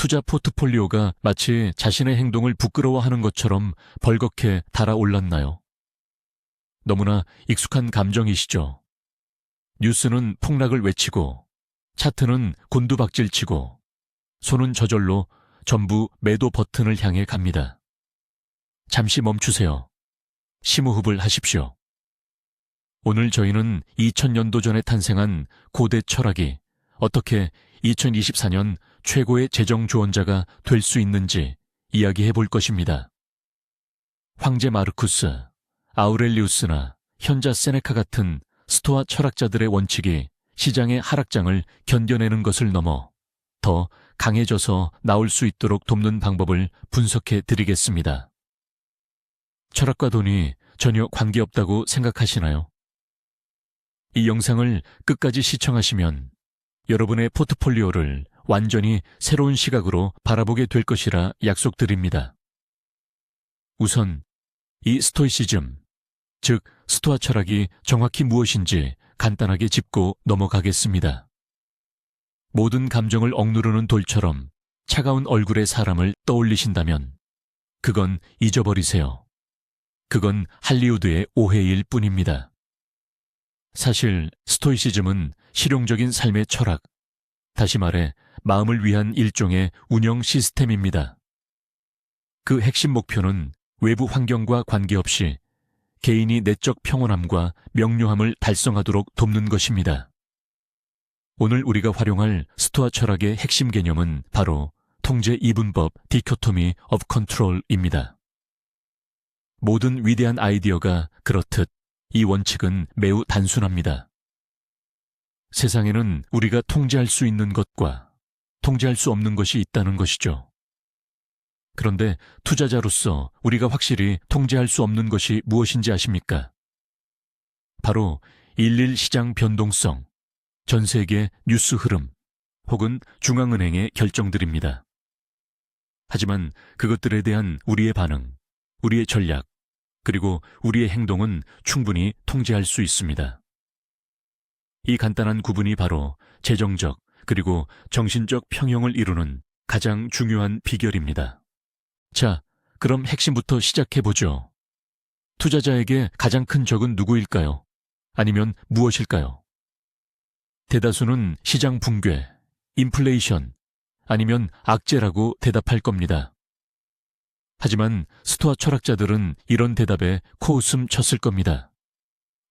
투자 포트폴리오가 마치 자신의 행동을 부끄러워하는 것처럼 벌겋게 달아올랐나요? 너무나 익숙한 감정이시죠? 뉴스는 폭락을 외치고, 차트는 곤두박질치고, 손은 저절로 전부 매도 버튼을 향해 갑니다. 잠시 멈추세요. 심호흡을 하십시오. 오늘 저희는 2000년도 전에 탄생한 고대 철학이 어떻게 2024년 최고의 재정 조언자가 될 수 있는지 이야기해 볼 것입니다. 황제 마르쿠스, 아우렐리우스나 현자 세네카 같은 스토아 철학자들의 원칙이 시장의 하락장을 견뎌내는 것을 넘어 더 강해져서 나올 수 있도록 돕는 방법을 분석해 드리겠습니다. 철학과 돈이 전혀 관계없다고 생각하시나요? 이 영상을 끝까지 시청하시면 여러분의 포트폴리오를 완전히 새로운 시각으로 바라보게 될 것이라 약속드립니다. 우선 이 스토이시즘, 즉 스토아 철학이 정확히 무엇인지 간단하게 짚고 넘어가겠습니다. 모든 감정을 억누르는 돌처럼 차가운 얼굴의 사람을 떠올리신다면 그건 잊어버리세요. 그건 할리우드의 오해일 뿐입니다. 사실 스토이시즘은 실용적인 삶의 철학, 다시 말해 마음을 위한 일종의 운영 시스템입니다. 그 핵심 목표는 외부 환경과 관계없이 개인이 내적 평온함과 명료함을 달성하도록 돕는 것입니다. 오늘 우리가 활용할 스토아 철학의 핵심 개념은 바로 통제 이분법 디코토미 오브 컨트롤입니다. 모든 위대한 아이디어가 그렇듯 이 원칙은 매우 단순합니다. 세상에는 우리가 통제할 수 있는 것과 통제할 수 없는 것이 있다는 것이죠. 그런데 투자자로서 우리가 확실히 통제할 수 없는 것이 무엇인지 아십니까? 바로 일일 시장 변동성, 전 세계 뉴스 흐름, 혹은 중앙은행의 결정들입니다. 하지만 그것들에 대한 우리의 반응, 우리의 전략, 그리고 우리의 행동은 충분히 통제할 수 있습니다. 이 간단한 구분이 바로 재정적 그리고 정신적 평형을 이루는 가장 중요한 비결입니다. 자, 그럼 핵심부터 시작해보죠. 투자자에게 가장 큰 적은 누구일까요? 아니면 무엇일까요? 대다수는 시장 붕괴, 인플레이션, 아니면 악재라고 대답할 겁니다. 하지만 스토아 철학자들은 이런 대답에 코웃음 쳤을 겁니다.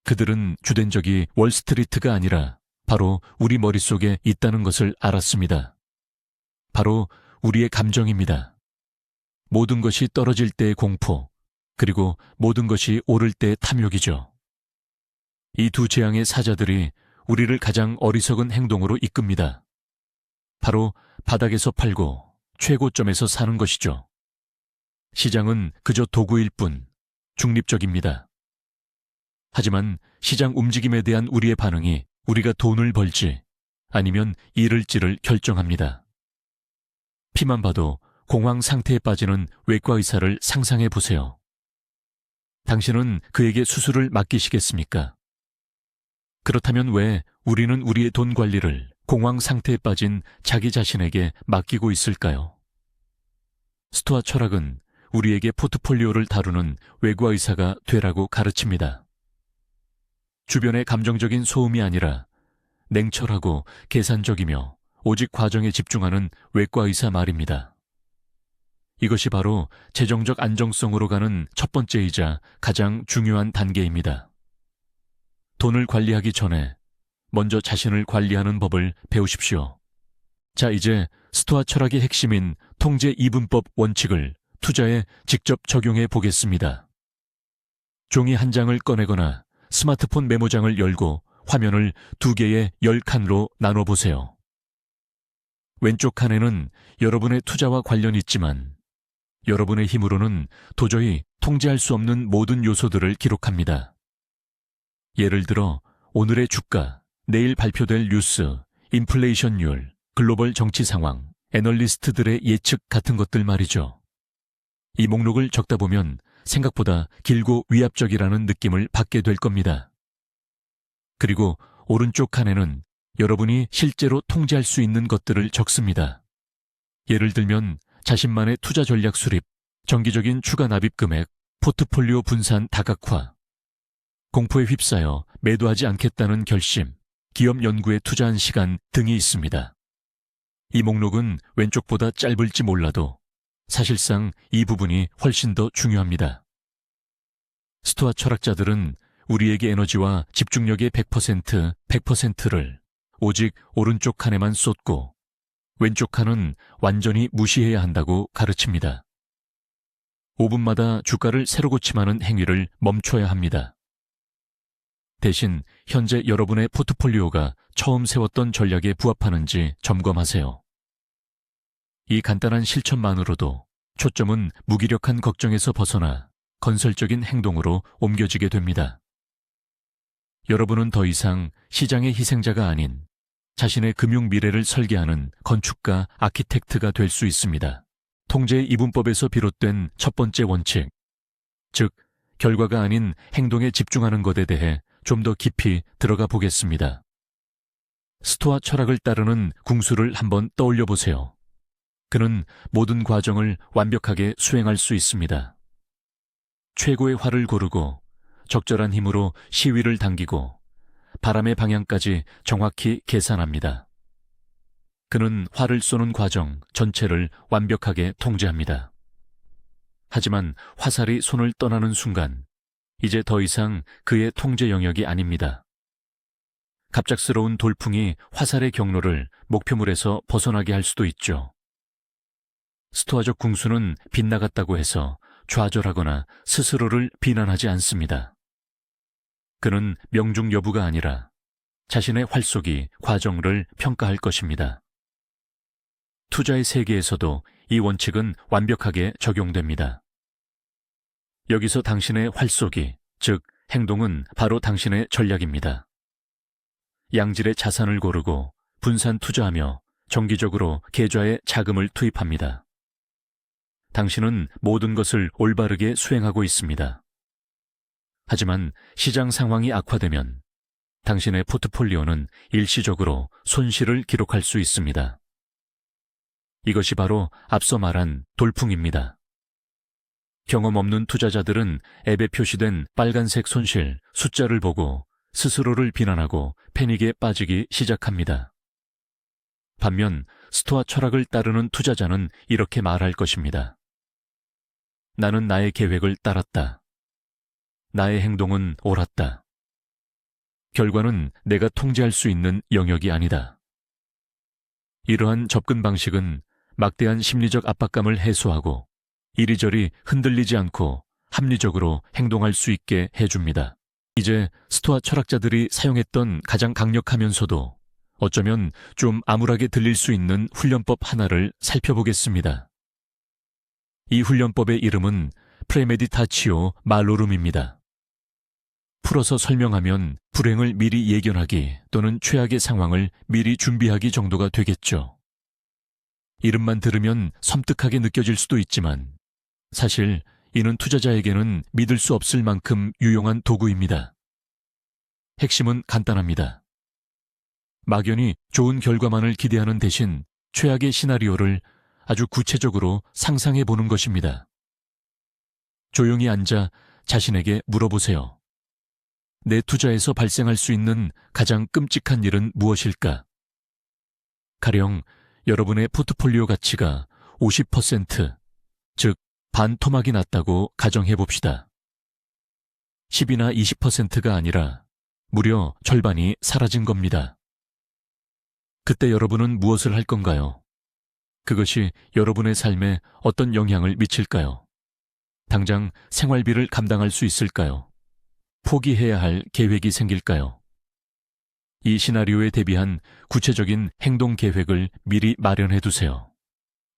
그들은 주된 적이 월스트리트가 아니라 바로 우리 머릿속에 있다는 것을 알았습니다. 바로 우리의 감정입니다. 모든 것이 떨어질 때의 공포, 그리고 모든 것이 오를 때의 탐욕이죠. 이 두 재앙의 사자들이 우리를 가장 어리석은 행동으로 이끕니다. 바로 바닥에서 팔고 최고점에서 사는 것이죠. 시장은 그저 도구일 뿐 중립적입니다. 하지만 시장 움직임에 대한 우리의 반응이 우리가 돈을 벌지 아니면 잃을지를 결정합니다. 피만 봐도 공황 상태에 빠지는 외과 의사를 상상해 보세요. 당신은 그에게 수술을 맡기시겠습니까? 그렇다면 왜 우리는 우리의 돈 관리를 공황 상태에 빠진 자기 자신에게 맡기고 있을까요? 스토아 철학은 우리에게 포트폴리오를 다루는 외과 의사가 되라고 가르칩니다. 주변의 감정적인 소음이 아니라 냉철하고 계산적이며 오직 과정에 집중하는 외과 의사 말입니다. 이것이 바로 재정적 안정성으로 가는 첫 번째이자 가장 중요한 단계입니다. 돈을 관리하기 전에 먼저 자신을 관리하는 법을 배우십시오. 자, 이제 스토아 철학의 핵심인 통제 이분법 원칙을 투자에 직접 적용해 보겠습니다. 종이 한 장을 꺼내거나 스마트폰 메모장을 열고 화면을 2개의 10칸으로 나눠보세요. 왼쪽 칸에는 여러분의 투자와 관련이 있지만 여러분의 힘으로는 도저히 통제할 수 없는 모든 요소들을 기록합니다. 예를 들어 오늘의 주가, 내일 발표될 뉴스, 인플레이션율, 글로벌 정치 상황, 애널리스트들의 예측 같은 것들 말이죠. 이 목록을 적다 보면 생각보다 길고 위압적이라는 느낌을 받게 될 겁니다. 그리고 오른쪽 칸에는 여러분이 실제로 통제할 수 있는 것들을 적습니다. 예를 들면 자신만의 투자 전략 수립, 정기적인 추가 납입 금액, 포트폴리오 분산 다각화, 공포에 휩싸여 매도하지 않겠다는 결심, 기업 연구에 투자한 시간 등이 있습니다. 이 목록은 왼쪽보다 짧을지 몰라도 사실상 이 부분이 훨씬 더 중요합니다. 스토아 철학자들은 우리에게 에너지와 집중력의 100%를 오직 오른쪽 칸에만 쏟고 왼쪽 칸은 완전히 무시해야 한다고 가르칩니다. 5분마다 주가를 새로 고침하는 행위를 멈춰야 합니다. 대신 현재 여러분의 포트폴리오가 처음 세웠던 전략에 부합하는지 점검하세요. 이 간단한 실천만으로도 초점은 무기력한 걱정에서 벗어나 건설적인 행동으로 옮겨지게 됩니다. 여러분은 더 이상 시장의 희생자가 아닌 자신의 금융 미래를 설계하는 건축가, 아키텍트가 될 수 있습니다. 통제의 이분법에서 비롯된 첫 번째 원칙, 즉 결과가 아닌 행동에 집중하는 것에 대해 좀 더 깊이 들어가 보겠습니다. 스토아 철학을 따르는 궁수를 한번 떠올려 보세요. 그는 모든 과정을 완벽하게 수행할 수 있습니다. 최고의 활을 고르고 적절한 힘으로 시위를 당기고 바람의 방향까지 정확히 계산합니다. 그는 활을 쏘는 과정 전체를 완벽하게 통제합니다. 하지만 화살이 손을 떠나는 순간 이제 더 이상 그의 통제 영역이 아닙니다. 갑작스러운 돌풍이 화살의 경로를 목표물에서 벗어나게 할 수도 있죠. 스토아적 궁수는 빗나갔다고 해서 좌절하거나 스스로를 비난하지 않습니다. 그는 명중 여부가 아니라 자신의 활쏘기 과정을 평가할 것입니다. 투자의 세계에서도 이 원칙은 완벽하게 적용됩니다. 여기서 당신의 활쏘기, 즉 행동은 바로 당신의 전략입니다. 양질의 자산을 고르고 분산 투자하며 정기적으로 계좌에 자금을 투입합니다. 당신은 모든 것을 올바르게 수행하고 있습니다. 하지만 시장 상황이 악화되면 당신의 포트폴리오는 일시적으로 손실을 기록할 수 있습니다. 이것이 바로 앞서 말한 돌풍입니다. 경험 없는 투자자들은 앱에 표시된 빨간색 손실 숫자를 보고 스스로를 비난하고 패닉에 빠지기 시작합니다. 반면 스토아 철학을 따르는 투자자는 이렇게 말할 것입니다. 나는 나의 계획을 따랐다. 나의 행동은 옳았다. 결과는 내가 통제할 수 있는 영역이 아니다. 이러한 접근 방식은 막대한 심리적 압박감을 해소하고 이리저리 흔들리지 않고 합리적으로 행동할 수 있게 해줍니다. 이제 스토아 철학자들이 사용했던 가장 강력하면서도 어쩌면 좀 암울하게 들릴 수 있는 훈련법 하나를 살펴보겠습니다. 이 훈련법의 이름은 프레메디타치오 말로룸입니다. 풀어서 설명하면 불행을 미리 예견하기 또는 최악의 상황을 미리 준비하기 정도가 되겠죠. 이름만 들으면 섬뜩하게 느껴질 수도 있지만 사실 이는 투자자에게는 믿을 수 없을 만큼 유용한 도구입니다. 핵심은 간단합니다. 막연히 좋은 결과만을 기대하는 대신 최악의 시나리오를 아주 구체적으로 상상해 보는 것입니다. 조용히 앉아 자신에게 물어보세요. 내 투자에서 발생할 수 있는 가장 끔찍한 일은 무엇일까? 가령 여러분의 포트폴리오 가치가 50%, 즉 반토막이 났다고 가정해 봅시다. 10이나 20%가 아니라 무려 절반이 사라진 겁니다. 그때 여러분은 무엇을 할 건가요? 그것이 여러분의 삶에 어떤 영향을 미칠까요? 당장 생활비를 감당할 수 있을까요? 포기해야 할 계획이 생길까요? 이 시나리오에 대비한 구체적인 행동 계획을 미리 마련해 두세요.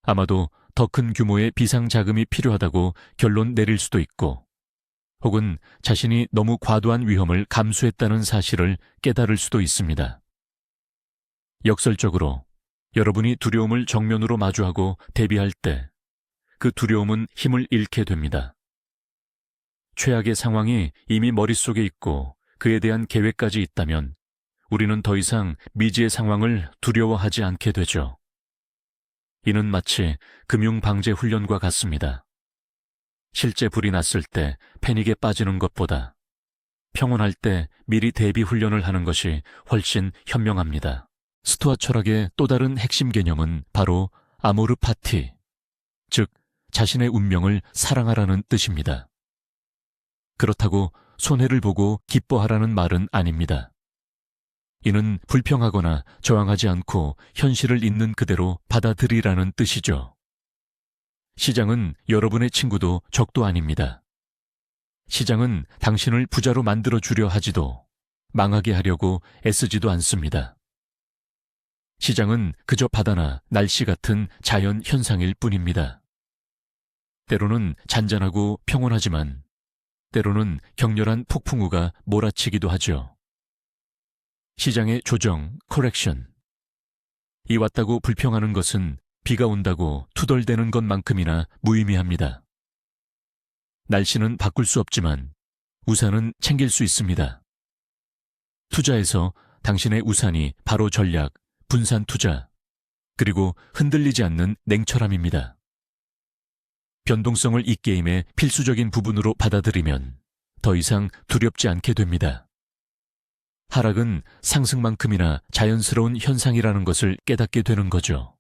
아마도 더 큰 규모의 비상자금이 필요하다고 결론 내릴 수도 있고, 혹은 자신이 너무 과도한 위험을 감수했다는 사실을 깨달을 수도 있습니다. 역설적으로 여러분이 두려움을 정면으로 마주하고 대비할 때 그 두려움은 힘을 잃게 됩니다. 최악의 상황이 이미 머릿속에 있고 그에 대한 계획까지 있다면 우리는 더 이상 미지의 상황을 두려워하지 않게 되죠. 이는 마치 금융방재훈련과 같습니다. 실제 불이 났을 때 패닉에 빠지는 것보다 평온할 때 미리 대비 훈련을 하는 것이 훨씬 현명합니다. 스토아 철학의 또 다른 핵심 개념은 바로 아모르 파티, 즉 자신의 운명을 사랑하라는 뜻입니다. 그렇다고 손해를 보고 기뻐하라는 말은 아닙니다. 이는 불평하거나 저항하지 않고 현실을 있는 그대로 받아들이라는 뜻이죠. 시장은 여러분의 친구도 적도 아닙니다. 시장은 당신을 부자로 만들어주려 하지도 망하게 하려고 애쓰지도 않습니다. 시장은 그저 바다나 날씨 같은 자연 현상일 뿐입니다. 때로는 잔잔하고 평온하지만 때로는 격렬한 폭풍우가 몰아치기도 하죠. 시장의 조정, 커렉션. 이 왔다고 불평하는 것은 비가 온다고 투덜대는 것만큼이나 무의미합니다. 날씨는 바꿀 수 없지만 우산은 챙길 수 있습니다. 투자에서 당신의 우산이 바로 전략, 분산 투자, 그리고 흔들리지 않는 냉철함입니다. 변동성을 이 게임의 필수적인 부분으로 받아들이면 더 이상 두렵지 않게 됩니다. 하락은 상승만큼이나 자연스러운 현상이라는 것을 깨닫게 되는 거죠.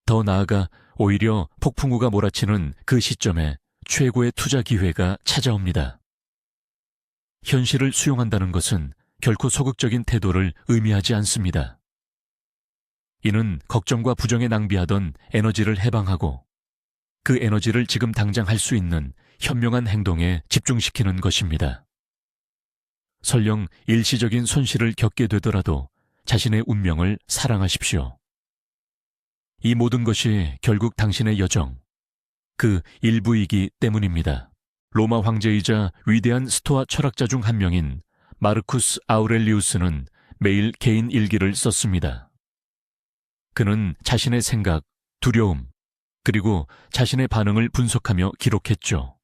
더 나아가 오히려 폭풍우가 몰아치는 그 시점에 최고의 투자 기회가 찾아옵니다. 현실을 수용한다는 것은 결코 소극적인 태도를 의미하지 않습니다. 이는 걱정과 부정에 낭비하던 에너지를 해방하고 그 에너지를 지금 당장 할 수 있는 현명한 행동에 집중시키는 것입니다. 설령 일시적인 손실을 겪게 되더라도 자신의 운명을 사랑하십시오. 이 모든 것이 결국 당신의 여정, 그 일부이기 때문입니다. 로마 황제이자 위대한 스토아 철학자 중 한 명인 마르쿠스 아우렐리우스는 매일 개인 일기를 썼습니다. 그는 자신의 생각, 두려움, 그리고 자신의 반응을 분석하며 기록했죠.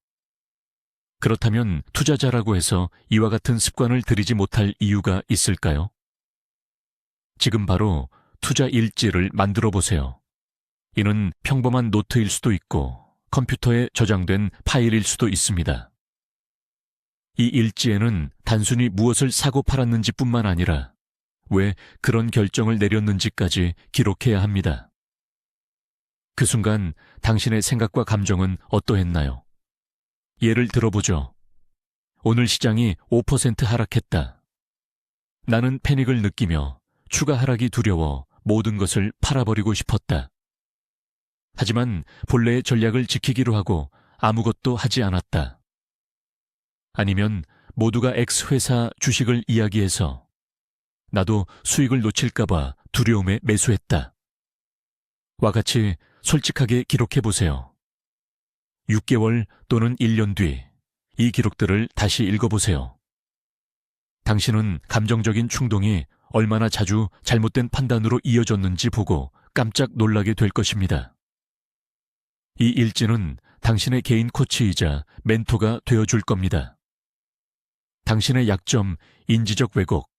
그렇다면 투자자라고 해서 이와 같은 습관을 들이지 못할 이유가 있을까요? 지금 바로 투자 일지를 만들어 보세요. 이는 평범한 노트일 수도 있고 컴퓨터에 저장된 파일일 수도 있습니다. 이 일지에는 단순히 무엇을 사고 팔았는지 뿐만 아니라 왜 그런 결정을 내렸는지까지 기록해야 합니다. 그 순간 당신의 생각과 감정은 어떠했나요? 예를 들어보죠. 오늘 시장이 5% 하락했다. 나는 패닉을 느끼며 추가 하락이 두려워 모든 것을 팔아버리고 싶었다. 하지만 본래의 전략을 지키기로 하고 아무것도 하지 않았다. 아니면 모두가 X회사 주식을 이야기해서 나도 수익을 놓칠까봐 두려움에 매수했다. 와 같이 솔직하게 기록해보세요. 6개월 또는 1년 뒤 이 기록들을 다시 읽어보세요. 당신은 감정적인 충동이 얼마나 자주 잘못된 판단으로 이어졌는지 보고 깜짝 놀라게 될 것입니다. 이 일지는 당신의 개인 코치이자 멘토가 되어줄 겁니다. 당신의 약점, 인지적 왜곡,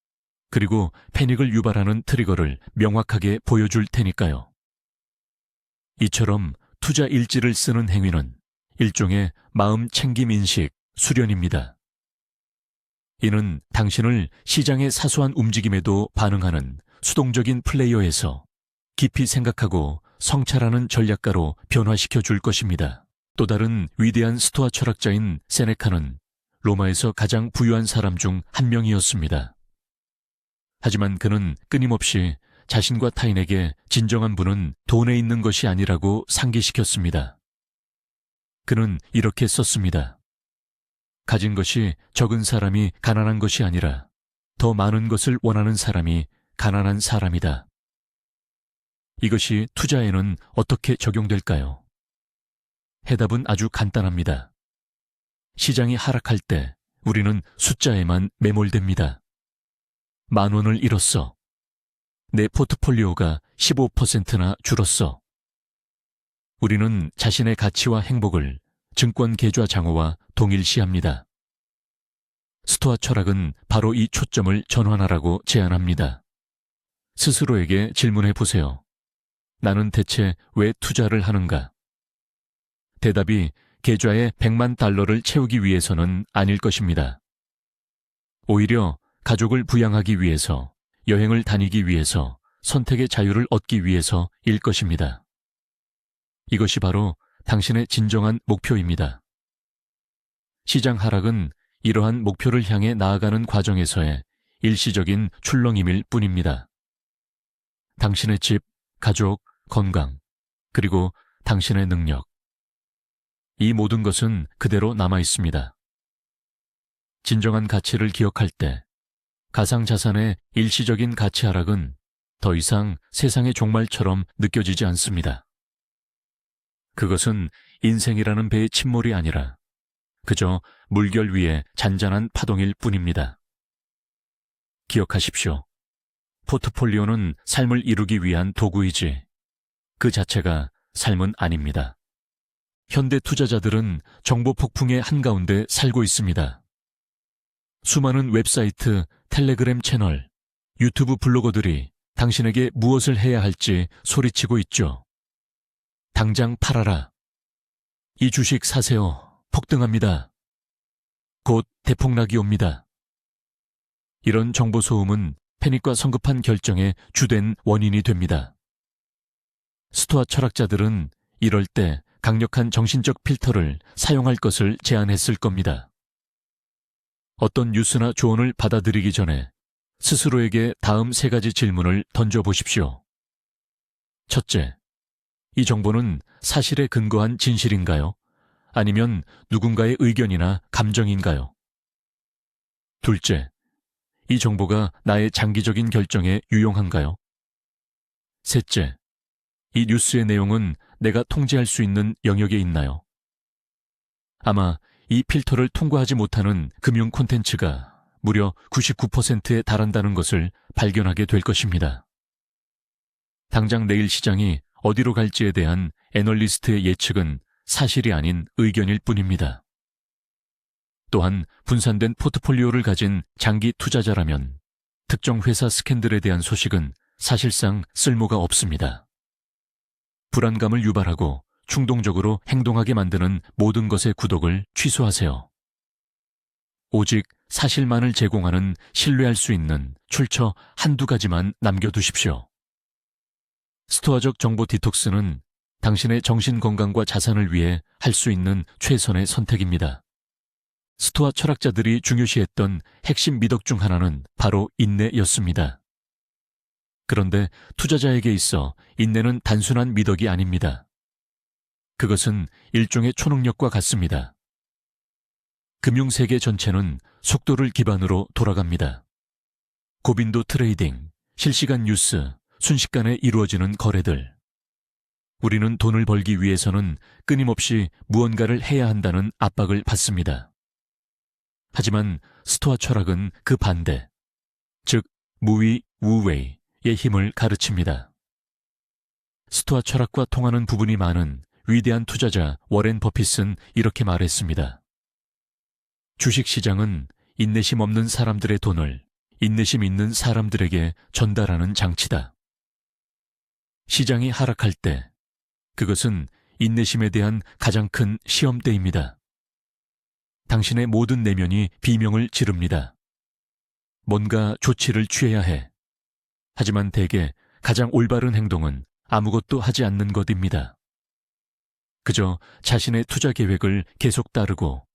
그리고 패닉을 유발하는 트리거를 명확하게 보여줄 테니까요. 이처럼 투자 일지를 쓰는 행위는 일종의 마음 챙김 인식, 수련입니다. 이는 당신을 시장의 사소한 움직임에도 반응하는 수동적인 플레이어에서 깊이 생각하고 성찰하는 전략가로 변화시켜 줄 것입니다. 또 다른 위대한 스토아 철학자인 세네카는 로마에서 가장 부유한 사람 중 한 명이었습니다. 하지만 그는 끊임없이 자신과 타인에게 진정한 부는 돈에 있는 것이 아니라고 상기시켰습니다. 그는 이렇게 썼습니다. 가진 것이 적은 사람이 가난한 것이 아니라 더 많은 것을 원하는 사람이 가난한 사람이다. 이것이 투자에는 어떻게 적용될까요? 해답은 아주 간단합니다. 시장이 하락할 때 우리는 숫자에만 매몰됩니다. 10,000원을 잃었어. 내 포트폴리오가 15%나 줄었어. 우리는 자신의 가치와 행복을 증권 계좌 장어와 동일시합니다. 스토아 철학은 바로 이 초점을 전환하라고 제안합니다. 스스로에게 질문해 보세요. 나는 대체 왜 투자를 하는가? 대답이 계좌에 100만 달러를 채우기 위해서는 아닐 것입니다. 오히려 가족을 부양하기 위해서, 여행을 다니기 위해서, 선택의 자유를 얻기 위해서일 것입니다. 이것이 바로 당신의 진정한 목표입니다. 시장 하락은 이러한 목표를 향해 나아가는 과정에서의 일시적인 출렁임일 뿐입니다. 당신의 집, 가족, 건강, 그리고 당신의 능력. 이 모든 것은 그대로 남아 있습니다. 진정한 가치를 기억할 때 가상자산의 일시적인 가치 하락은 더 이상 세상의 종말처럼 느껴지지 않습니다. 그것은 인생이라는 배의 침몰이 아니라 그저 물결 위에 잔잔한 파동일 뿐입니다. 기억하십시오. 포트폴리오는 삶을 이루기 위한 도구이지 그 자체가 삶은 아닙니다. 현대 투자자들은 정보 폭풍의 한가운데 살고 있습니다. 수많은 웹사이트, 텔레그램 채널, 유튜브 블로거들이 당신에게 무엇을 해야 할지 소리치고 있죠. 당장 팔아라. 이 주식 사세요. 폭등합니다. 곧 대폭락이 옵니다. 이런 정보 소음은 패닉과 성급한 결정의 주된 원인이 됩니다. 스토아 철학자들은 이럴 때 강력한 정신적 필터를 사용할 것을 제안했을 겁니다. 어떤 뉴스나 조언을 받아들이기 전에 스스로에게 다음 3가지 질문을 던져보십시오. 첫째, 이 정보는 사실에 근거한 진실인가요? 아니면 누군가의 의견이나 감정인가요? 둘째, 이 정보가 나의 장기적인 결정에 유용한가요? 셋째, 이 뉴스의 내용은 내가 통제할 수 있는 영역에 있나요? 아마 이 필터를 통과하지 못하는 금융 콘텐츠가 무려 99%에 달한다는 것을 발견하게 될 것입니다. 당장 내일 시장이 어디로 갈지에 대한 애널리스트의 예측은 사실이 아닌 의견일 뿐입니다. 또한 분산된 포트폴리오를 가진 장기 투자자라면 특정 회사 스캔들에 대한 소식은 사실상 쓸모가 없습니다. 불안감을 유발하고 충동적으로 행동하게 만드는 모든 것의 구독을 취소하세요. 오직 사실만을 제공하는 신뢰할 수 있는 출처 한두 가지만 남겨두십시오. 스토아적 정보 디톡스는 당신의 정신 건강과 자산을 위해 할 수 있는 최선의 선택입니다. 스토아 철학자들이 중요시했던 핵심 미덕 중 하나는 바로 인내였습니다. 그런데 투자자에게 있어 인내는 단순한 미덕이 아닙니다. 그것은 일종의 초능력과 같습니다. 금융세계 전체는 속도를 기반으로 돌아갑니다. 고빈도 트레이딩, 실시간 뉴스, 순식간에 이루어지는 거래들. 우리는 돈을 벌기 위해서는 끊임없이 무언가를 해야 한다는 압박을 받습니다. 하지만 스토아 철학은 그 반대, 즉 무위, 우웨이의 힘을 가르칩니다. 스토아 철학과 통하는 부분이 많은 위대한 투자자 워렌 버핏은 이렇게 말했습니다. 주식시장은 인내심 없는 사람들의 돈을 인내심 있는 사람들에게 전달하는 장치다. 시장이 하락할 때 그것은 인내심에 대한 가장 큰 시험대입니다. 당신의 모든 내면이 비명을 지릅니다. 뭔가 조치를 취해야 해. 하지만 대개 가장 올바른 행동은 아무것도 하지 않는 것입니다. 그저 자신의 투자 계획을 계속 따르고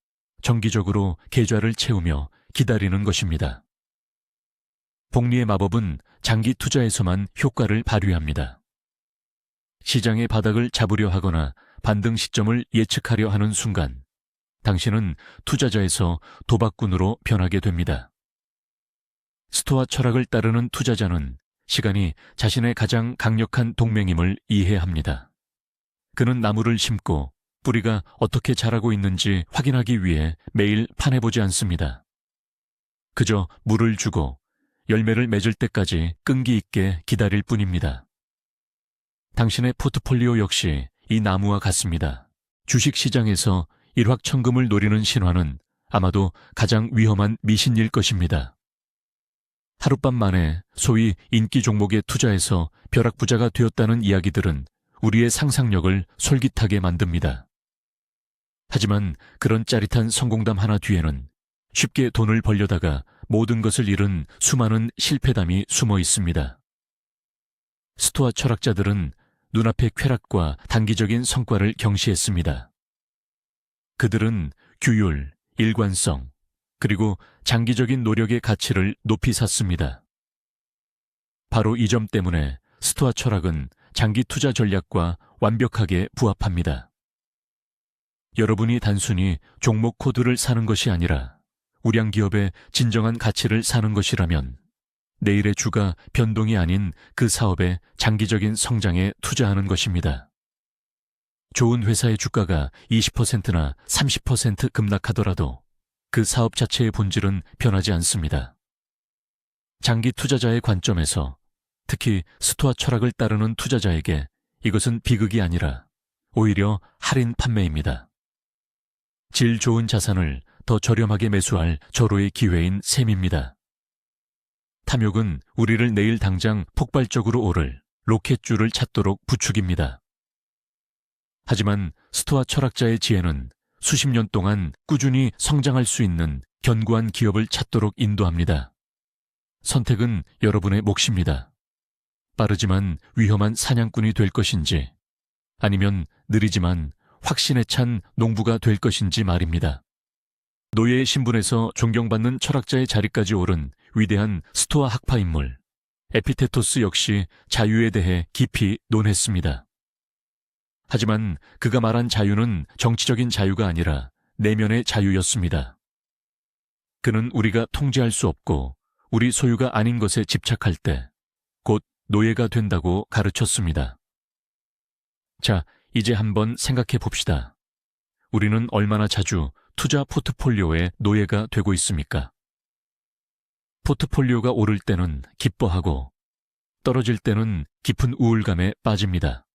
정기적으로 계좌를 채우며 기다리는 것입니다. 복리의 마법은 장기 투자에서만 효과를 발휘합니다. 시장의 바닥을 잡으려 하거나 반등 시점을 예측하려 하는 순간 당신은 투자자에서 도박꾼으로 변하게 됩니다. 스토아 철학을 따르는 투자자는 시간이 자신의 가장 강력한 동맹임을 이해합니다. 그는 나무를 심고 뿌리가 어떻게 자라고 있는지 확인하기 위해 매일 파내보지 않습니다. 그저 물을 주고 열매를 맺을 때까지 끈기 있게 기다릴 뿐입니다. 당신의 포트폴리오 역시 이 나무와 같습니다. 주식시장에서 일확천금을 노리는 신화는 아마도 가장 위험한 미신일 것입니다. 하룻밤 만에 소위 인기 종목에 투자해서 벼락부자가 되었다는 이야기들은 우리의 상상력을 솔깃하게 만듭니다. 하지만 그런 짜릿한 성공담 하나 뒤에는 쉽게 돈을 벌려다가 모든 것을 잃은 수많은 실패담이 숨어 있습니다. 스토아 철학자들은 눈앞의 쾌락과 단기적인 성과를 경시했습니다. 그들은 규율, 일관성, 그리고 장기적인 노력의 가치를 높이 샀습니다. 바로 이 점 때문에 스토아 철학은 장기 투자 전략과 완벽하게 부합합니다. 여러분이 단순히 종목 코드를 사는 것이 아니라 우량 기업의 진정한 가치를 사는 것이라면 내일의 주가 변동이 아닌 그 사업의 장기적인 성장에 투자하는 것입니다. 좋은 회사의 주가가 20%나 30% 급락하더라도 그 사업 자체의 본질은 변하지 않습니다. 장기 투자자의 관점에서 특히 스토아 철학을 따르는 투자자에게 이것은 비극이 아니라 오히려 할인 판매입니다. 질 좋은 자산을 더 저렴하게 매수할 절호의 기회인 셈입니다. 탐욕은 우리를 내일 당장 폭발적으로 오를 로켓줄을 찾도록 부추깁니다. 하지만 스토아 철학자의 지혜는 수십 년 동안 꾸준히 성장할 수 있는 견고한 기업을 찾도록 인도합니다. 선택은 여러분의 몫입니다. 빠르지만 위험한 사냥꾼이 될 것인지 아니면 느리지만 확신에 찬 농부가 될 것인지 말입니다. 노예의 신분에서 존경받는 철학자의 자리까지 오른 위대한 스토아 학파 인물 에피테토스 역시 자유에 대해 깊이 논했습니다. 하지만 그가 말한 자유는 정치적인 자유가 아니라 내면의 자유였습니다. 그는 우리가 통제할 수 없고 우리 소유가 아닌 것에 집착할 때 곧 노예가 된다고 가르쳤습니다. 자, 이제 한번 생각해 봅시다. 우리는 얼마나 자주 투자 포트폴리오의 노예가 되고 있습니까? 포트폴리오가 오를 때는 기뻐하고 떨어질 때는 깊은 우울감에 빠집니다.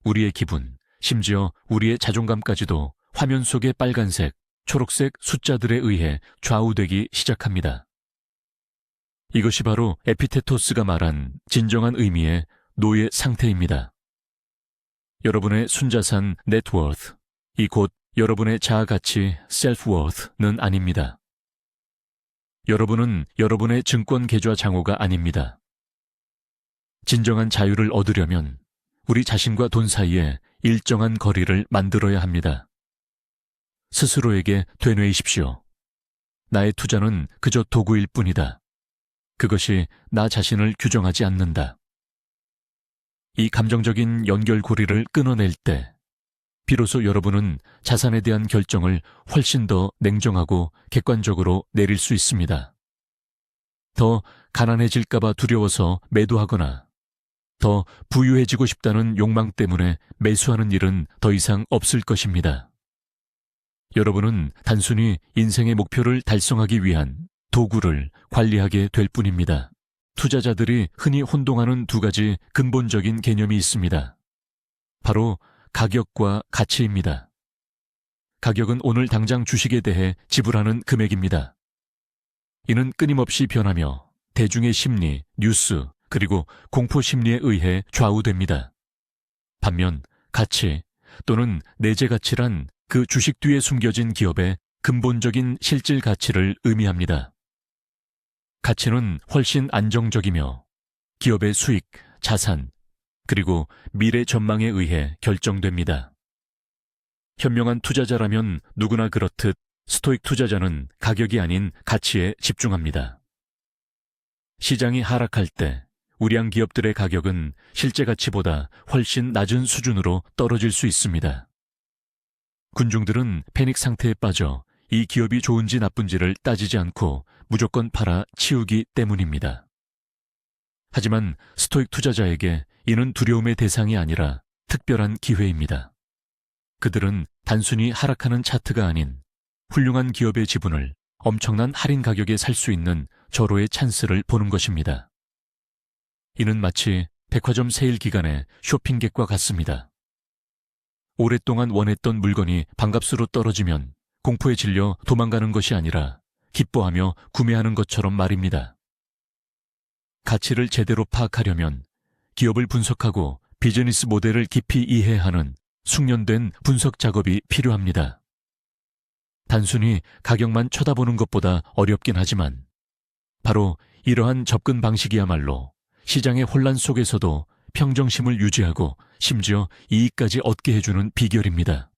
우리의 기분, 심지어 우리의 자존감까지도 화면 속의 빨간색, 초록색 숫자들에 의해 좌우되기 시작합니다. 이것이 바로 에피테토스가 말한 진정한 의미의 노예 상태입니다. 여러분의 순자산 네트워스, 이 곧 여러분의 자아가치 셀프워스는 아닙니다. 여러분은 여러분의 증권 계좌 잔고가 아닙니다. 진정한 자유를 얻으려면 우리 자신과 돈 사이에 일정한 거리를 만들어야 합니다. 스스로에게 되뇌이십시오. 나의 투자는 그저 도구일 뿐이다. 그것이 나 자신을 규정하지 않는다. 이 감정적인 연결고리를 끊어낼 때 비로소 여러분은 자산에 대한 결정을 훨씬 더 냉정하고 객관적으로 내릴 수 있습니다. 더 가난해질까봐 두려워서 매도하거나 더 부유해지고 싶다는 욕망 때문에 매수하는 일은 더 이상 없을 것입니다. 여러분은 단순히 인생의 목표를 달성하기 위한 도구를 관리하게 될 뿐입니다. 투자자들이 흔히 혼동하는 두 가지 근본적인 개념이 있습니다. 바로 가격과 가치입니다. 가격은 오늘 당장 주식에 대해 지불하는 금액입니다. 이는 끊임없이 변하며 대중의 심리, 뉴스, 그리고 공포 심리에 의해 좌우됩니다. 반면 가치 또는 내재 가치란 그 주식 뒤에 숨겨진 기업의 근본적인 실질 가치를 의미합니다. 가치는 훨씬 안정적이며 기업의 수익, 자산, 그리고 미래 전망에 의해 결정됩니다. 현명한 투자자라면 누구나 그렇듯 스토익 투자자는 가격이 아닌 가치에 집중합니다. 시장이 하락할 때 우량 기업들의 가격은 실제 가치보다 훨씬 낮은 수준으로 떨어질 수 있습니다. 군중들은 패닉 상태에 빠져 이 기업이 좋은지 나쁜지를 따지지 않고 무조건 팔아 치우기 때문입니다. 하지만 스토익 투자자에게 이는 두려움의 대상이 아니라 특별한 기회입니다. 그들은 단순히 하락하는 차트가 아닌 훌륭한 기업의 지분을 엄청난 할인 가격에 살 수 있는 절호의 찬스를 보는 것입니다. 이는 마치 백화점 세일 기간의 쇼핑객과 같습니다. 오랫동안 원했던 물건이 반값으로 떨어지면 공포에 질려 도망가는 것이 아니라 기뻐하며 구매하는 것처럼 말입니다. 가치를 제대로 파악하려면 기업을 분석하고 비즈니스 모델을 깊이 이해하는 숙련된 분석 작업이 필요합니다. 단순히 가격만 쳐다보는 것보다 어렵긴 하지만 바로 이러한 접근 방식이야말로 시장의 혼란 속에서도 평정심을 유지하고 심지어 이익까지 얻게 해주는 비결입니다.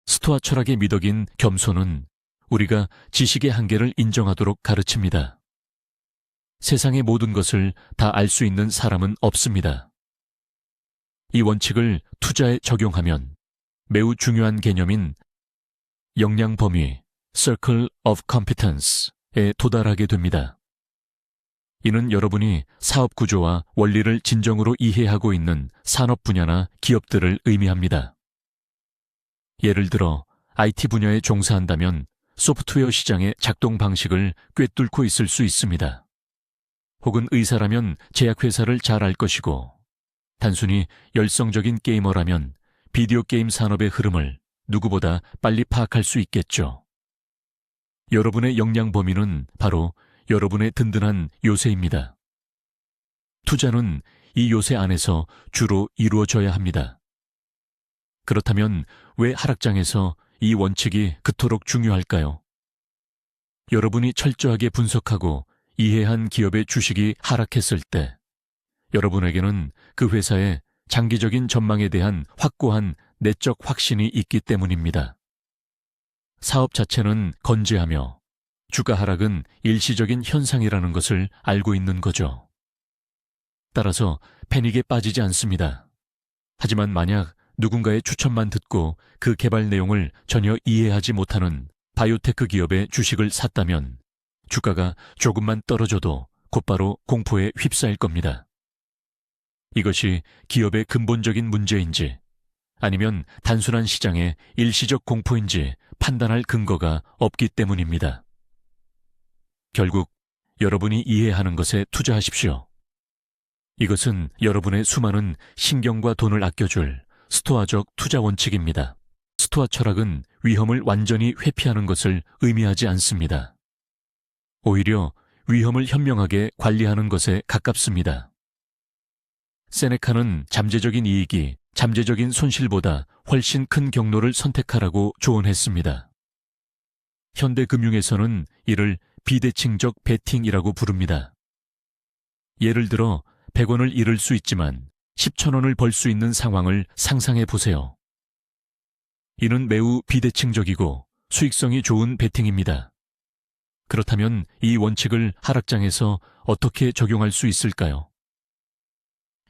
스토아 철학의 미덕인 겸손은 우리가 지식의 한계를 인정하도록 가르칩니다. 세상의 모든 것을 다 알 수 있는 사람은 없습니다. 이 원칙을 투자에 적용하면 매우 중요한 개념인 역량 범위, Circle of Competence에 도달하게 됩니다. 이는 여러분이 사업 구조와 원리를 진정으로 이해하고 있는 산업 분야나 기업들을 의미합니다. 예를 들어 IT 분야에 종사한다면 소프트웨어 시장의 작동 방식을 꿰뚫고 있을 수 있습니다. 혹은 의사라면 제약회사를 잘 알 것이고, 단순히 열성적인 게이머라면 비디오 게임 산업의 흐름을 누구보다 빨리 파악할 수 있겠죠. 여러분의 역량 범위는 바로 여러분의 든든한 요새입니다. 투자는 이 요새 안에서 주로 이루어져야 합니다. 그렇다면 왜 하락장에서 이 원칙이 그토록 중요할까요? 여러분이 철저하게 분석하고 이해한 기업의 주식이 하락했을 때 여러분에게는 그 회사의 장기적인 전망에 대한 확고한 내적 확신이 있기 때문입니다. 사업 자체는 건재하며 주가 하락은 일시적인 현상이라는 것을 알고 있는 거죠. 따라서 패닉에 빠지지 않습니다. 하지만 만약 누군가의 추천만 듣고 그 개발 내용을 전혀 이해하지 못하는 바이오테크 기업의 주식을 샀다면 주가가 조금만 떨어져도 곧바로 공포에 휩싸일 겁니다. 이것이 기업의 근본적인 문제인지 아니면 단순한 시장의 일시적 공포인지 판단할 근거가 없기 때문입니다. 결국 여러분이 이해하는 것에 투자하십시오. 이것은 여러분의 수많은 신경과 돈을 아껴줄 스토아적 투자 원칙입니다. 스토아 철학은 위험을 완전히 회피하는 것을 의미하지 않습니다. 오히려 위험을 현명하게 관리하는 것에 가깝습니다. 세네카는 잠재적인 이익이 잠재적인 손실보다 훨씬 큰 경로를 선택하라고 조언했습니다. 현대 금융에서는 이를 비대칭적 베팅이라고 부릅니다. 예를 들어 100원을 잃을 수 있지만 10,000원을 벌 수 있는 상황을 상상해 보세요. 이는 매우 비대칭적이고 수익성이 좋은 베팅입니다. 그렇다면 이 원칙을 하락장에서 어떻게 적용할 수 있을까요?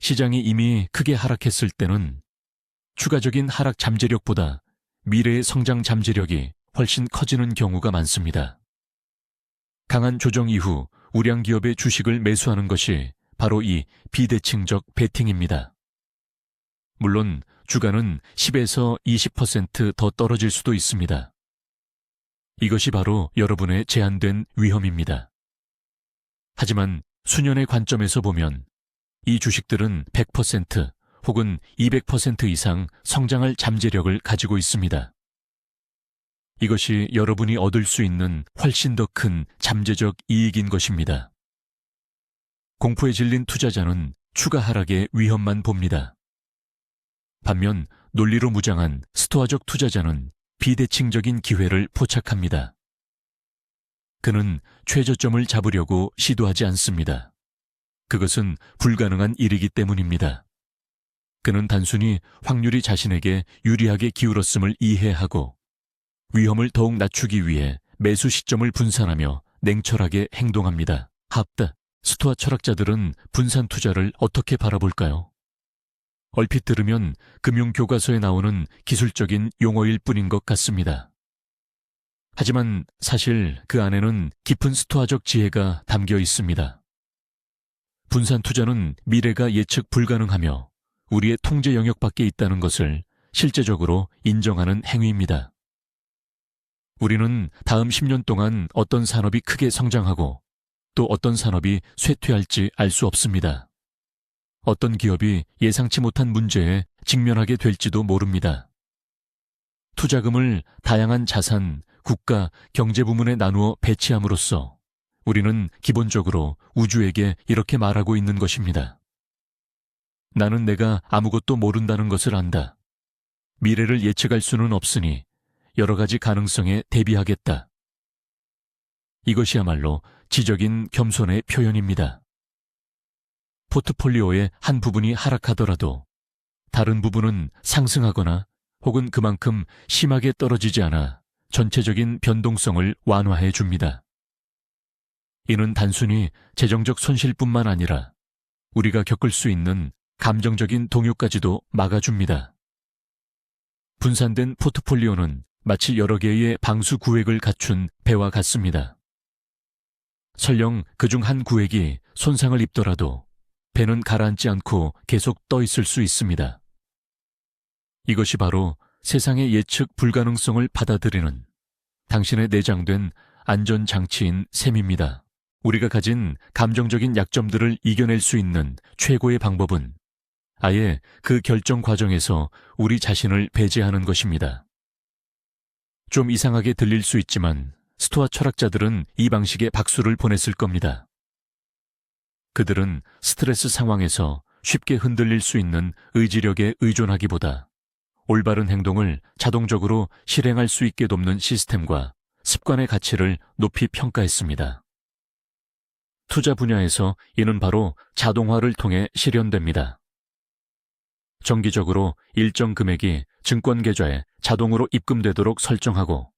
시장이 이미 크게 하락했을 때는 추가적인 하락 잠재력보다 미래의 성장 잠재력이 훨씬 커지는 경우가 많습니다. 강한 조정 이후 우량 기업의 주식을 매수하는 것이 바로 이 비대칭적 베팅입니다. 물론 주가는 10에서 20% 더 떨어질 수도 있습니다. 이것이 바로 여러분의 제한된 위험입니다. 하지만 수년의 관점에서 보면 이 주식들은 100% 혹은 200% 이상 성장할 잠재력을 가지고 있습니다. 이것이 여러분이 얻을 수 있는 훨씬 더 큰 잠재적 이익인 것입니다. 공포에 질린 투자자는 추가 하락의 위험만 봅니다. 반면 논리로 무장한 스토아적 투자자는 비대칭적인 기회를 포착합니다. 그는 최저점을 잡으려고 시도하지 않습니다. 그것은 불가능한 일이기 때문입니다. 그는 단순히 확률이 자신에게 유리하게 기울었음을 이해하고 위험을 더욱 낮추기 위해 매수 시점을 분산하며 냉철하게 행동합니다. 합다. 스토아 철학자들은 분산 투자를 어떻게 바라볼까요? 얼핏 들으면 금융교과서에 나오는 기술적인 용어일 뿐인 것 같습니다. 하지만 사실 그 안에는 깊은 스토아적 지혜가 담겨 있습니다. 분산 투자는 미래가 예측 불가능하며 우리의 통제 영역 밖에 있다는 것을 실제적으로 인정하는 행위입니다. 우리는 다음 10년 동안 어떤 산업이 크게 성장하고 또 어떤 산업이 쇠퇴할지 알 수 없습니다. 어떤 기업이 예상치 못한 문제에 직면하게 될지도 모릅니다. 투자금을 다양한 자산, 국가, 경제 부문에 나누어 배치함으로써 우리는 기본적으로 우주에게 이렇게 말하고 있는 것입니다. 나는 내가 아무것도 모른다는 것을 안다. 미래를 예측할 수는 없으니 여러 가지 가능성에 대비하겠다. 이것이야말로 지적인 겸손의 표현입니다. 포트폴리오의 한 부분이 하락하더라도 다른 부분은 상승하거나 혹은 그만큼 심하게 떨어지지 않아 전체적인 변동성을 완화해 줍니다. 이는 단순히 재정적 손실뿐만 아니라 우리가 겪을 수 있는 감정적인 동요까지도 막아줍니다. 분산된 포트폴리오는 마치 여러 개의 방수 구획을 갖춘 배와 같습니다. 설령 그중 한 구획이 손상을 입더라도 배는 가라앉지 않고 계속 떠 있을 수 있습니다. 이것이 바로 세상의 예측 불가능성을 받아들이는 당신의 내장된 안전장치인 셈입니다. 우리가 가진 감정적인 약점들을 이겨낼 수 있는 최고의 방법은 아예 그 결정 과정에서 우리 자신을 배제하는 것입니다. 좀 이상하게 들릴 수 있지만 스토아 철학자들은 이 방식에 박수를 보냈을 겁니다. 그들은 스트레스 상황에서 쉽게 흔들릴 수 있는 의지력에 의존하기보다 올바른 행동을 자동적으로 실행할 수 있게 돕는 시스템과 습관의 가치를 높이 평가했습니다. 투자 분야에서 이는 바로 자동화를 통해 실현됩니다. 정기적으로 일정 금액이 증권 계좌에 자동으로 입금되도록 설정하고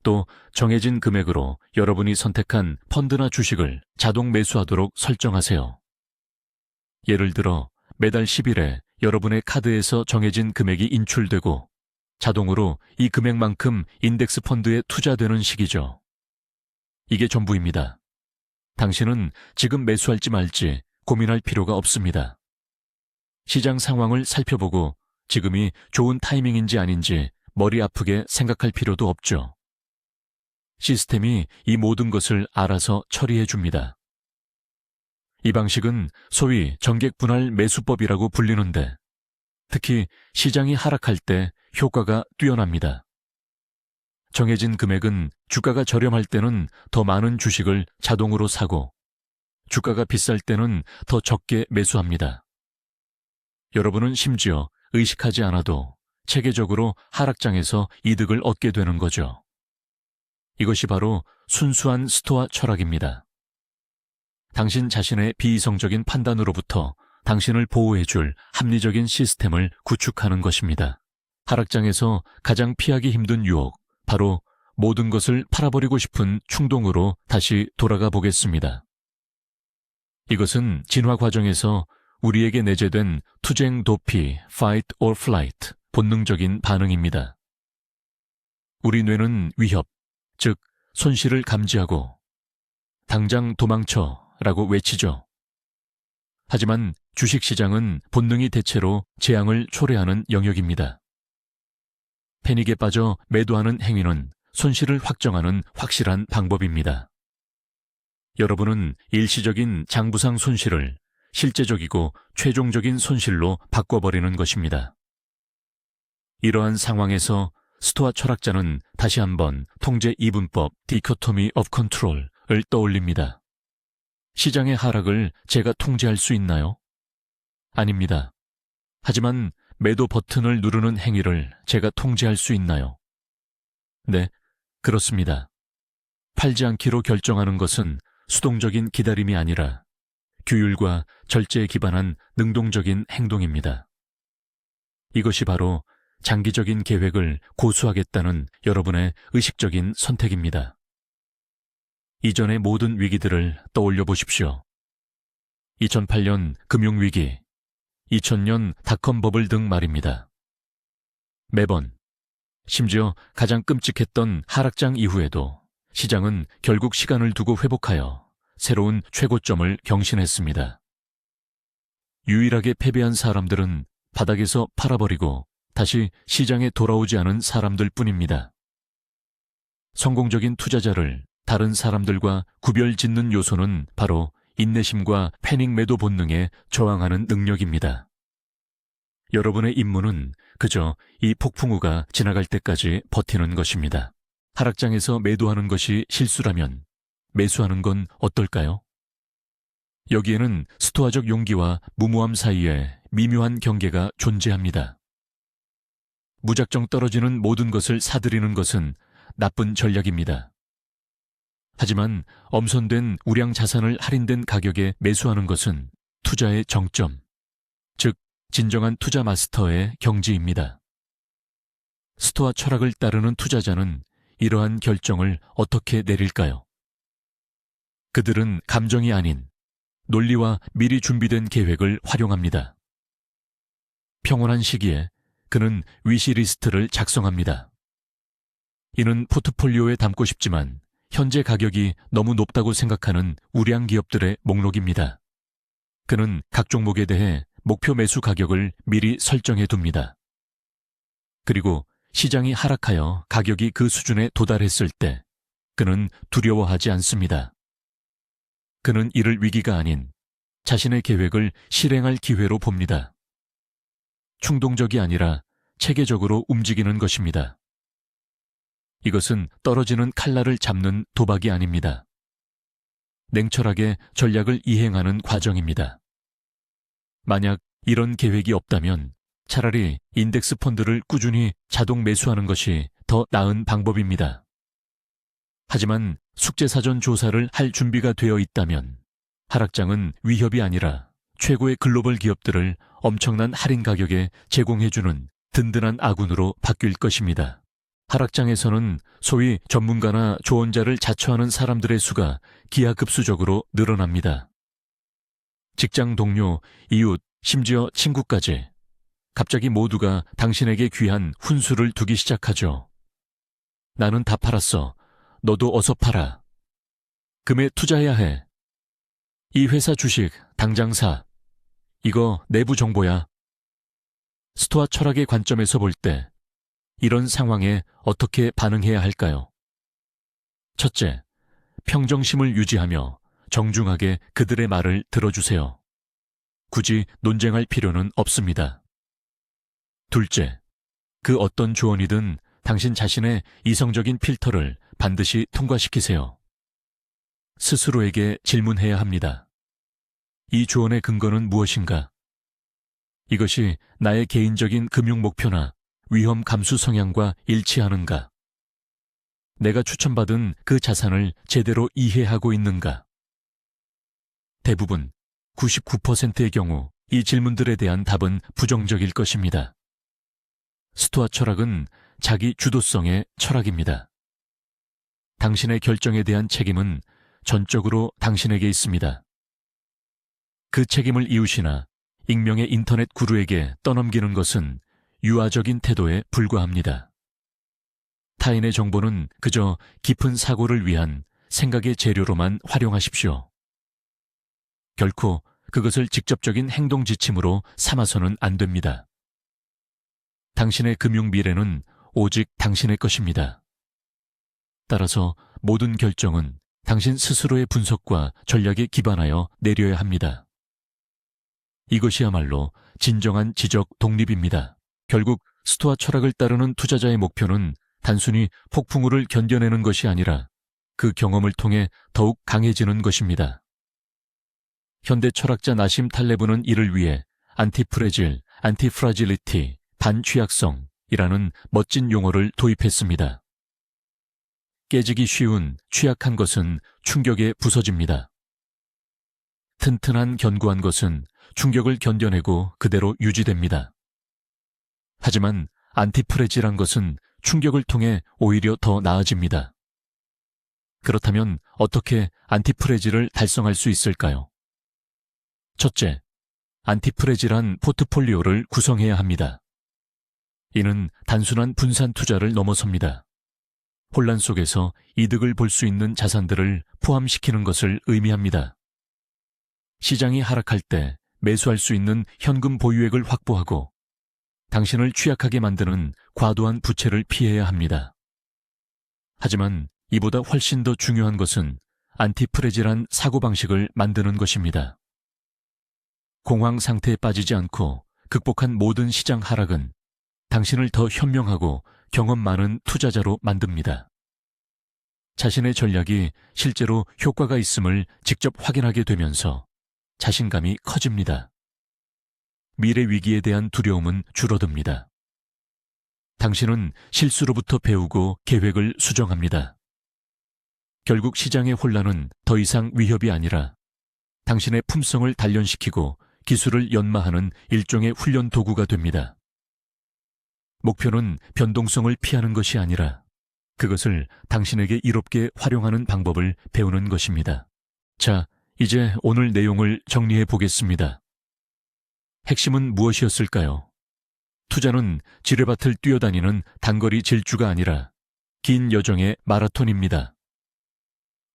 또 정해진 금액으로 여러분이 선택한 펀드나 주식을 자동 매수하도록 설정하세요. 예를 들어 매달 10일에 여러분의 카드에서 정해진 금액이 인출되고 자동으로 이 금액만큼 인덱스 펀드에 투자되는 식이죠. 이게 전부입니다. 당신은 지금 매수할지 말지 고민할 필요가 없습니다. 시장 상황을 살펴보고 지금이 좋은 타이밍인지 아닌지 머리 아프게 생각할 필요도 없죠. 시스템이 이 모든 것을 알아서 처리해 줍니다. 이 방식은 소위 정객 분할 매수법이라고 불리는데 특히 시장이 하락할 때 효과가 뛰어납니다. 정해진 금액은 주가가 저렴할 때는 더 많은 주식을 자동으로 사고 주가가 비쌀 때는 더 적게 매수합니다. 여러분은 심지어 의식하지 않아도 체계적으로 하락장에서 이득을 얻게 되는 거죠. 이것이 바로 순수한 스토아 철학입니다. 당신 자신의 비이성적인 판단으로부터 당신을 보호해줄 합리적인 시스템을 구축하는 것입니다. 하락장에서 가장 피하기 힘든 유혹, 바로 모든 것을 팔아버리고 싶은 충동으로 다시 돌아가 보겠습니다. 이것은 진화 과정에서 우리에게 내재된 투쟁 도피, fight or flight, 본능적인 반응입니다. 우리 뇌는 위협, 즉 손실을 감지하고 당장 도망쳐라고 외치죠. 하지만 주식시장은 본능이 대체로 재앙을 초래하는 영역입니다. 패닉에 빠져 매도하는 행위는 손실을 확정하는 확실한 방법입니다. 여러분은 일시적인 장부상 손실을 실제적이고 최종적인 손실로 바꿔버리는 것입니다. 이러한 상황에서 스토아 철학자는 다시 한번 통제 이분법 디코토미 오브 컨트롤을 떠올립니다. 시장의 하락을 제가 통제할 수 있나요? 아닙니다. 하지만 매도 버튼을 누르는 행위를 제가 통제할 수 있나요? 네, 그렇습니다. 팔지 않기로 결정하는 것은 수동적인 기다림이 아니라 규율과 절제에 기반한 능동적인 행동입니다. 이것이 바로 장기적인 계획을 고수하겠다는 여러분의 의식적인 선택입니다. 이전의 모든 위기들을 떠올려 보십시오. 2008년 금융위기, 2000년 닷컴 버블 등 말입니다. 매번, 심지어 가장 끔찍했던 하락장 이후에도 시장은 결국 시간을 두고 회복하여 새로운 최고점을 경신했습니다. 유일하게 패배한 사람들은 바닥에서 팔아버리고 다시 시장에 돌아오지 않은 사람들 뿐입니다. 성공적인 투자자를 다른 사람들과 구별 짓는 요소는 바로 인내심과 패닉 매도 본능에 저항하는 능력입니다. 여러분의 임무는 그저 이 폭풍우가 지나갈 때까지 버티는 것입니다. 하락장에서 매도하는 것이 실수라면 매수하는 건 어떨까요? 여기에는 스토아적 용기와 무모함 사이에 미묘한 경계가 존재합니다. 무작정 떨어지는 모든 것을 사들이는 것은 나쁜 전략입니다. 하지만 엄선된 우량 자산을 할인된 가격에 매수하는 것은 투자의 정점, 즉 진정한 투자 마스터의 경지입니다. 스토아 철학을 따르는 투자자는 이러한 결정을 어떻게 내릴까요? 그들은 감정이 아닌 논리와 미리 준비된 계획을 활용합니다. 평온한 시기에 그는 위시리스트를 작성합니다. 이는 포트폴리오에 담고 싶지만 현재 가격이 너무 높다고 생각하는 우량 기업들의 목록입니다. 그는 각 종목에 대해 목표 매수 가격을 미리 설정해 둡니다. 그리고 시장이 하락하여 가격이 그 수준에 도달했을 때 그는 두려워하지 않습니다. 그는 이를 위기가 아닌 자신의 계획을 실행할 기회로 봅니다. 충동적이 아니라 체계적으로 움직이는 것입니다. 이것은 떨어지는 칼날을 잡는 도박이 아닙니다. 냉철하게 전략을 이행하는 과정입니다. 만약 이런 계획이 없다면 차라리 인덱스 펀드를 꾸준히 자동 매수하는 것이 더 나은 방법입니다. 하지만 숙제사전 조사를 할 준비가 되어 있다면 하락장은 위협이 아니라 최고의 글로벌 기업들을 엄청난 할인 가격에 제공해주는 든든한 아군으로 바뀔 것입니다. 하락장에서는 소위 전문가나 조언자를 자처하는 사람들의 수가 기하급수적으로 늘어납니다. 직장 동료, 이웃, 심지어 친구까지 갑자기 모두가 당신에게 귀한 훈수를 두기 시작하죠. 나는 다 팔았어. 너도 어서 팔아. 금에 투자해야 해. 이 회사 주식 당장 사. 이거 내부 정보야. 스토아 철학의 관점에서 볼 때 이런 상황에 어떻게 반응해야 할까요? 첫째, 평정심을 유지하며 정중하게 그들의 말을 들어주세요. 굳이 논쟁할 필요는 없습니다. 둘째, 그 어떤 조언이든 당신 자신의 이성적인 필터를 반드시 통과시키세요. 스스로에게 질문해야 합니다. 이 조언의 근거는 무엇인가? 이것이 나의 개인적인 금융 목표나 위험 감수 성향과 일치하는가? 내가 추천받은 그 자산을 제대로 이해하고 있는가? 대부분 99%의 경우 이 질문들에 대한 답은 부정적일 것입니다. 스토아 철학은 자기 주도성의 철학입니다. 당신의 결정에 대한 책임은 전적으로 당신에게 있습니다. 그 책임을 이웃이나 익명의 인터넷 구루에게 떠넘기는 것은 유아적인 태도에 불과합니다. 타인의 정보는 그저 깊은 사고를 위한 생각의 재료로만 활용하십시오. 결코 그것을 직접적인 행동 지침으로 삼아서는 안 됩니다. 당신의 금융 미래는 오직 당신의 것입니다. 따라서 모든 결정은 당신 스스로의 분석과 전략에 기반하여 내려야 합니다. 이것이야말로 진정한 지적 독립입니다. 결국 스토아 철학을 따르는 투자자의 목표는 단순히 폭풍우를 견뎌내는 것이 아니라 그 경험을 통해 더욱 강해지는 것입니다. 현대 철학자 나심 탈레브는 이를 위해 안티프레질, 안티프라질리티, 반취약성이라는 멋진 용어를 도입했습니다. 깨지기 쉬운, 취약한 것은 충격에 부서집니다. 튼튼한, 견고한 것은 충격을 견뎌내고 그대로 유지됩니다. 하지만 안티프레질한 것은 충격을 통해 오히려 더 나아집니다. 그렇다면 어떻게 안티프레질을 달성할 수 있을까요? 첫째, 안티프레질한 포트폴리오를 구성해야 합니다. 이는 단순한 분산 투자를 넘어섭니다. 혼란 속에서 이득을 볼 수 있는 자산들을 포함시키는 것을 의미합니다. 시장이 하락할 때 매수할 수 있는 현금 보유액을 확보하고 당신을 취약하게 만드는 과도한 부채를 피해야 합니다. 하지만 이보다 훨씬 더 중요한 것은 안티프레질한 사고방식을 만드는 것입니다. 공황 상태에 빠지지 않고 극복한 모든 시장 하락은 당신을 더 현명하고 경험 많은 투자자로 만듭니다. 자신의 전략이 실제로 효과가 있음을 직접 확인하게 되면서 자신감이 커집니다. 미래 위기에 대한 두려움은 줄어듭니다. 당신은 실수로부터 배우고 계획을 수정합니다. 결국 시장의 혼란은 더 이상 위협이 아니라 당신의 품성을 단련시키고 기술을 연마하는 일종의 훈련 도구가 됩니다. 목표는 변동성을 피하는 것이 아니라 그것을 당신에게 이롭게 활용하는 방법을 배우는 것입니다. 자, 이제 오늘 내용을 정리해 보겠습니다. 핵심은 무엇이었을까요? 투자는 지뢰밭을 뛰어다니는 단거리 질주가 아니라 긴 여정의 마라톤입니다.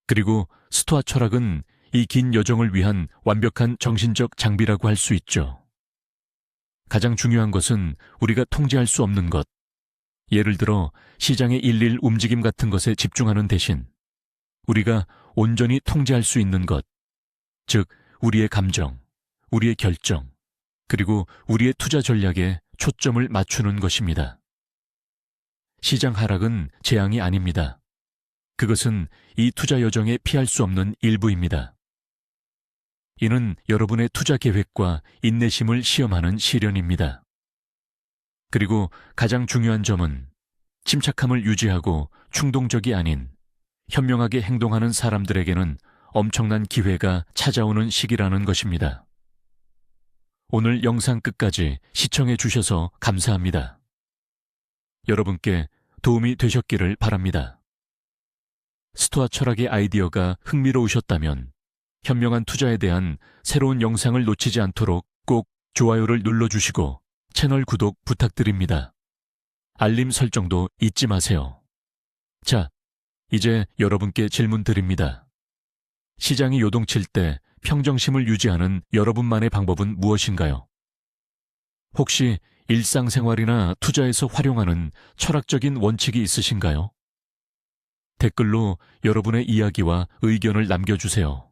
그리고 스토아 철학은 이 긴 여정을 위한 완벽한 정신적 장비라고 할 수 있죠. 가장 중요한 것은 우리가 통제할 수 없는 것, 예를 들어 시장의 일일 움직임 같은 것에 집중하는 대신 우리가 온전히 통제할 수 있는 것, 즉 우리의 감정, 우리의 결정, 그리고 우리의 투자 전략에 초점을 맞추는 것입니다. 시장 하락은 재앙이 아닙니다. 그것은 이 투자 여정에 피할 수 없는 일부입니다. 이는 여러분의 투자 계획과 인내심을 시험하는 시련입니다. 그리고 가장 중요한 점은 침착함을 유지하고 충동적이 아닌 현명하게 행동하는 사람들에게는 엄청난 기회가 찾아오는 시기라는 것입니다. 오늘 영상 끝까지 시청해 주셔서 감사합니다. 여러분께 도움이 되셨기를 바랍니다. 스토아 철학의 아이디어가 흥미로우셨다면 현명한 투자에 대한 새로운 영상을 놓치지 않도록 꼭 좋아요를 눌러주시고 채널 구독 부탁드립니다. 알림 설정도 잊지 마세요. 자, 이제 여러분께 질문 드립니다. 시장이 요동칠 때 평정심을 유지하는 여러분만의 방법은 무엇인가요? 혹시 일상생활이나 투자에서 활용하는 철학적인 원칙이 있으신가요? 댓글로 여러분의 이야기와 의견을 남겨주세요.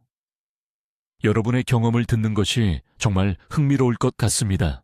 여러분의 경험을 듣는 것이 정말 흥미로울 것 같습니다.